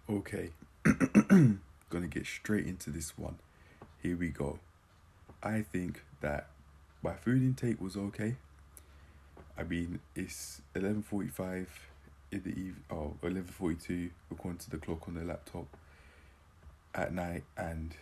Okay, gonna get straight into this one. Here we go. I think that my food intake was okay. I mean, it's 11:45 in the eve. Oh, 11:42 according to the clock on the laptop at night, and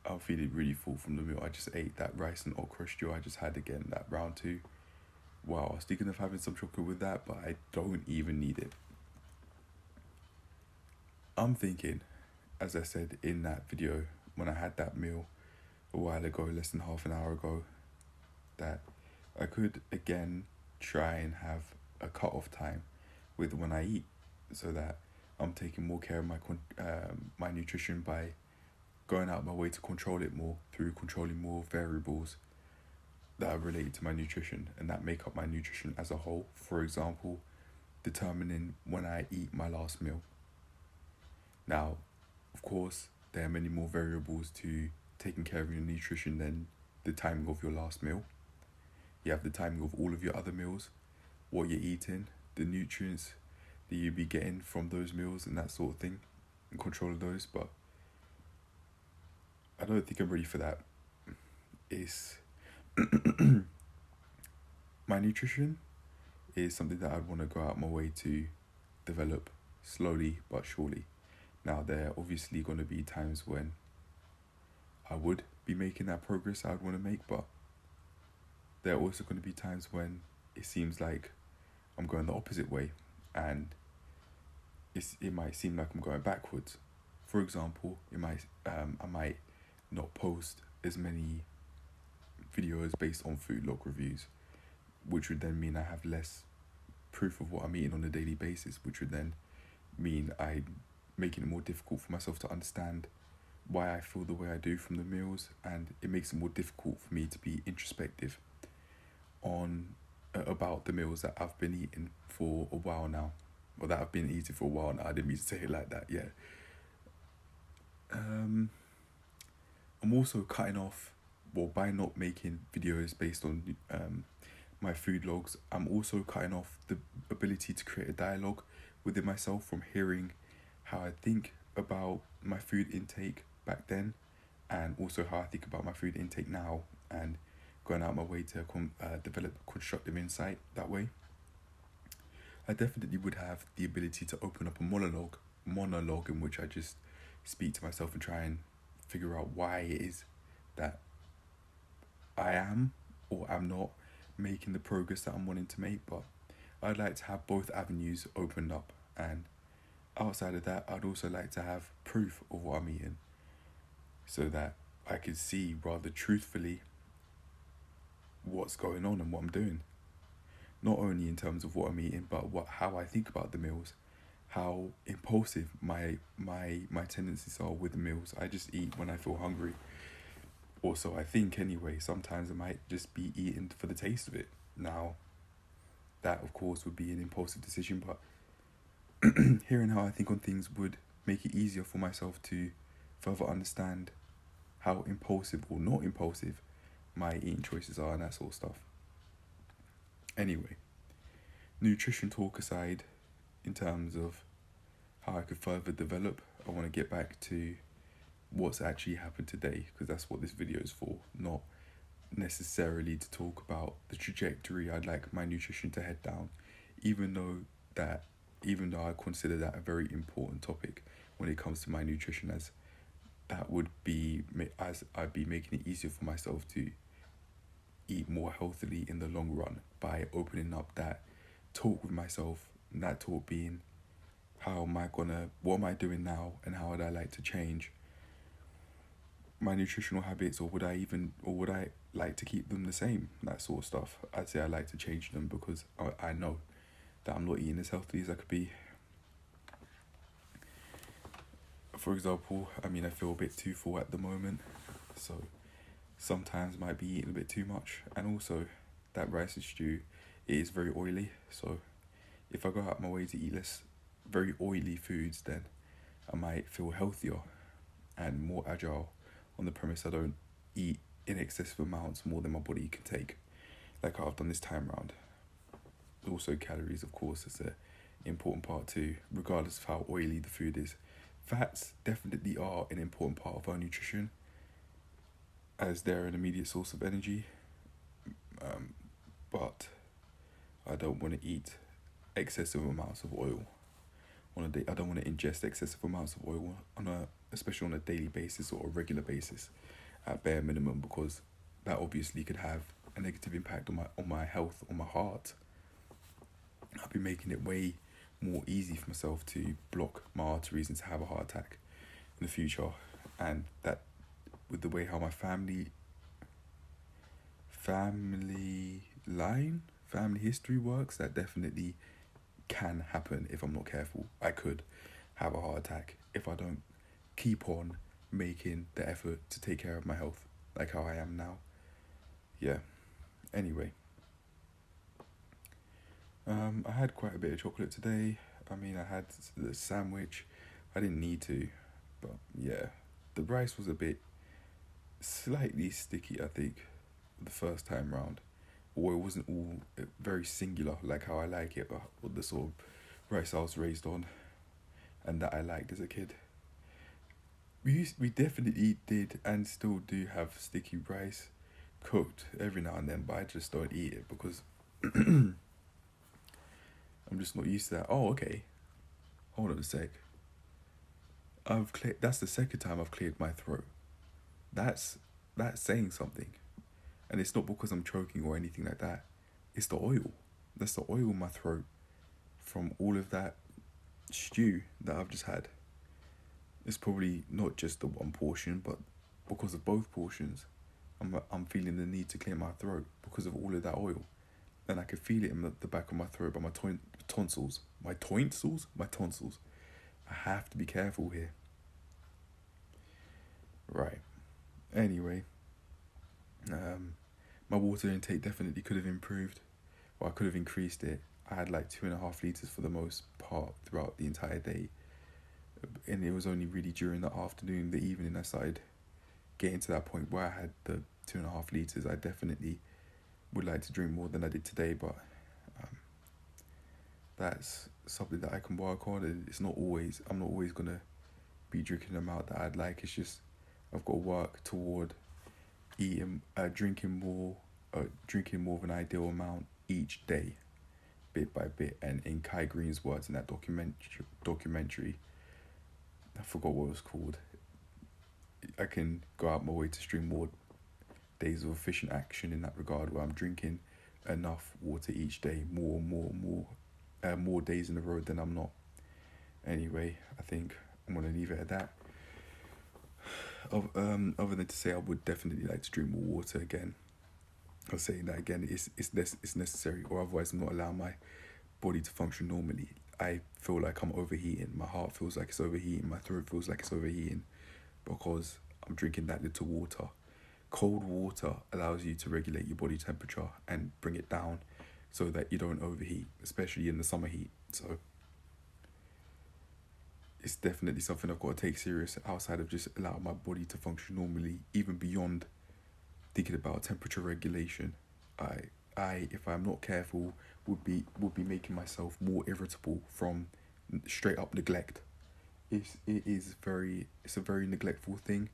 I'm feeling really full from the meal. I just ate that rice and okra stew I just had again, that round two. Wow, I was thinking of having some chocolate with that, but I don't even need it. I'm thinking, as I said in that video when I had that meal a while ago, less than half an hour ago, that I could again try and have a cut off time with when I eat, so that I'm taking more care of my nutrition by going out of my way to control it more through controlling more variables that are related to my nutrition and that make up my nutrition as a whole. For example, determining when I eat my last meal. Now, of course, there are many more variables to taking care of your nutrition than the timing of your last meal. You have the timing of all of your other meals, what you're eating, the nutrients that you be getting from those meals and that sort of thing, and control of those. But I don't think I'm ready for that. It's my nutrition is something that I'd want to go out my way to develop slowly but surely. Now, there are obviously going to be times when I would be making that progress I'd want to make, but there are also going to be times when it seems like I'm going the opposite way, and it might seem like I'm going backwards. For example, I might not post as many videos based on food log reviews, which would then mean I have less proof of what I'm eating on a daily basis, which would then mean I'm making it more difficult for myself to understand why I feel the way I do from the meals, and it makes it more difficult for me to be introspective on about the meals that I've been eating for a while now, or that I've been eating for a while now. I didn't mean to say it like that. Yeah. I'm also cutting off, well, by not making videos based on my food logs, I'm also cutting off the ability to create a dialogue within myself from hearing how I think about my food intake back then, and also how I think about my food intake now, and going out my way to develop constructive insight that way. I definitely would have the ability to open up a monologue in which I just speak to myself and try and figure out why it is that I am or am not making the progress that I'm wanting to make. But I'd like to have both avenues opened up, and outside of that, I'd also like to have proof of what I'm eating, so that I could see rather truthfully what's going on and what I'm doing. Not only in terms of what I'm eating, but how I think about the meals, how impulsive my tendencies are with the meals. I just eat when I feel hungry. Also, I think anyway, sometimes I might just be eating for the taste of it. Now, that of course would be an impulsive decision, but hearing how I think on things would make it easier for myself to further understand how impulsive or not impulsive my eating choices are and that sort of stuff. Anyway, nutrition talk aside, in terms of how I could further develop, I want to get back to what's actually happened today, because that's what this video is for, not necessarily to talk about the trajectory I'd like my nutrition to head down, even though I consider that a very important topic when it comes to my nutrition, as that would be, as I'd be making it easier for myself to eat more healthily in the long run by opening up that talk with myself, and that talk being what am I doing now, and how would I like to change my nutritional habits, or would I like to keep them the same, that sort of stuff. I'd say I like to change them because I know that I'm not eating as healthy as I could be. For example, I feel a bit too full at the moment, so sometimes might be eating a bit too much. And also, that rice and stew, it is very oily, so if I go out my way to eat less very oily foods, then I might feel healthier and more agile, on the premise I don't eat in excessive amounts more than my body can take, like I've done this time round. Also, calories, of course, is an important part too, regardless of how oily the food is. fats definitely are an important part of our nutrition, as they're an immediate source of energy. But I don't want to eat excessive amounts of oil on a day. I don't want to ingest excessive amounts of oil especially on a daily basis or a regular basis, at bare minimum, because that obviously could have a negative impact on my health, on my heart. I'll be making it way more easy for myself to block my arteries and to have a heart attack in the future. And that, with the way how my family history works, that definitely can happen if I'm not careful. I could have a heart attack if I don't keep on making the effort to take care of my health like how I am now. Yeah. Anyway, I had quite a bit of chocolate today. I mean, I had the sandwich. I didn't need to, but yeah, the rice was a bit slightly sticky, I think, the first time round. Or it wasn't all very singular like how I like it, or the sort of rice I was raised on and that I liked as a kid. We definitely did and still do have sticky rice cooked every now and then, but I just don't eat it because I'm just not used to that. Oh, okay. Hold on a sec. That's the second time I've cleared my throat. That's saying something. And it's not because I'm choking or anything like that. It's the oil. That's the oil in my throat from all of that stew that I've just had. It's probably not just the one portion, but because of both portions, I'm feeling the need to clear my throat because of all of that oil. And I could feel it in the back of my throat by my tonsils. My tonsils? My tonsils. I have to be careful here. Right. Anyway, my water intake definitely could have improved, or I could have increased it. I had like 2.5 liters for the most part throughout the entire day, and it was only really during the afternoon, the evening, I started getting to that point where I had the 2.5 liters. I definitely would like to drink more than I did today, but that's something that I can work on. And I'm not always gonna be drinking the amount that I'd like. It's just I've got to work toward drinking more of an ideal amount each day, bit by bit. And in Kai Green's words in that documentary, I forgot what it was called. I can go out my way to stream more days of efficient action in that regard, where I'm drinking enough water each day, more days in a row than I'm not. Anyway, I think I'm gonna leave it at that. Other than to say, I would definitely like to drink more water again. I'm saying that again, it's necessary, or otherwise I'm not allowing my body to function normally. I feel like I'm overheating. My heart feels like it's overheating. My throat feels like it's overheating because I'm drinking that little water. Cold water allows you to regulate your body temperature and bring it down so that you don't overheat, especially in the summer heat. So it's definitely something I've got to take serious outside of just allowing my body to function normally, even beyond thinking about temperature regulation. I if I'm not careful, would be making myself more irritable from straight up neglect. It's a very neglectful thing.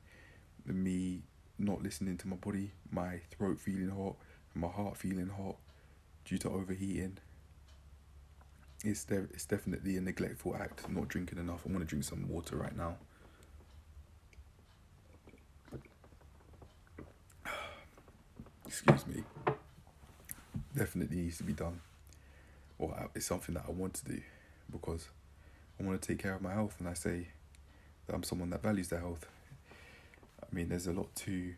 Me not listening to my body, my throat feeling hot, and my heart feeling hot due to overheating. It's definitely a neglectful act, not drinking enough. I'm gonna drink some water right now. Excuse me. Definitely needs to be done. Or it's something that I want to do because I want to take care of my health, and I say that I'm someone that values their health. I mean, there's a lot to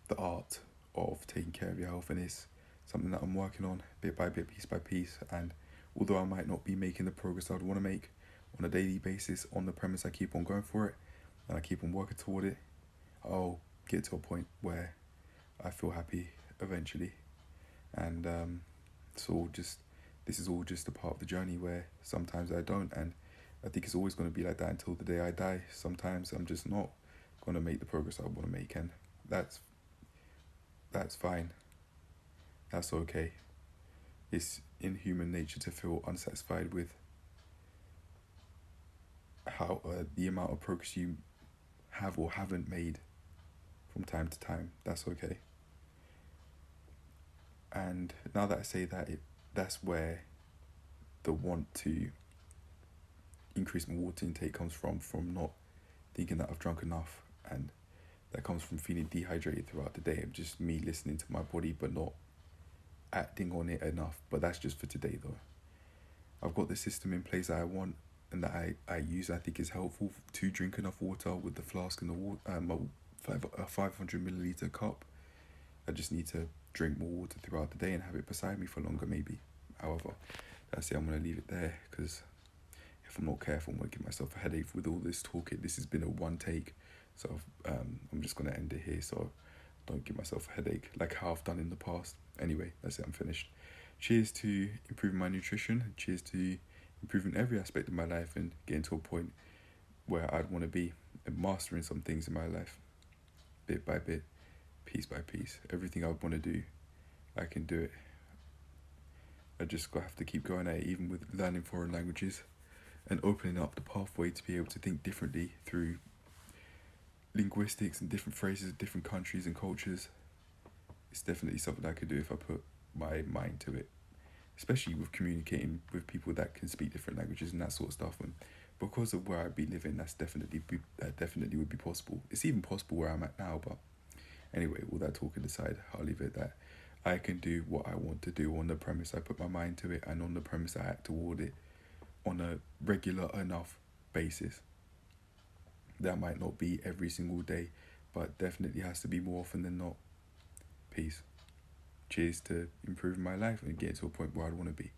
the art of taking care of your health, and it's something that I'm working on bit by bit, piece by piece. And although I might not be making the progress I'd want to make on a daily basis, on the premise I keep on going for it and I keep on working toward it, I'll get to a point where I feel happy eventually. And this is all just a part of the journey where sometimes I don't, and I think it's always going to be like that until the day I die. Sometimes I'm just not going to make the progress I want to make, and that's fine. That's okay. It's in human nature to feel unsatisfied with how the amount of progress you have or haven't made from time to time. That's okay. And now that I say that, that's where the want to increase my water intake comes from not thinking that I've drunk enough, and that comes from feeling dehydrated throughout the day, of just me listening to my body but not acting on it enough. But that's just for today though. I've got the system in place that I want and that I use. I think is helpful to drink enough water with the flask and the water, a 500 milliliter cup. I just need to drink more water throughout the day and have it beside me for longer maybe. However, that's it. I'm going to leave it there, because if I'm not careful, I'm going to give myself a headache with all this talking. This has been a one take, so I'm just going to end it here so don't give myself a headache like how I've done in the past. Anyway, that's it. I'm finished. Cheers to improving my nutrition. Cheers to improving every aspect of my life and getting to a point where I'd want to be, and mastering some things in my life bit by bit, piece by piece. Everything I want to do, I can do it. I just have to keep going at it, even with learning foreign languages and opening up the pathway to be able to think differently through linguistics and different phrases of different countries and cultures. It's definitely something I could do if I put my mind to it, especially with communicating with people that can speak different languages and that sort of stuff. And because of where I'd be living, that definitely would be possible. It's even possible where I'm at now. But anyway, all that talking aside, I'll leave it at that. I can do what I want to do on the premise I put my mind to it, and on the premise I act toward it on a regular enough basis. That might not be every single day, but definitely has to be more often than not. Peace. Cheers to improving my life and getting to a point where I'd want to be.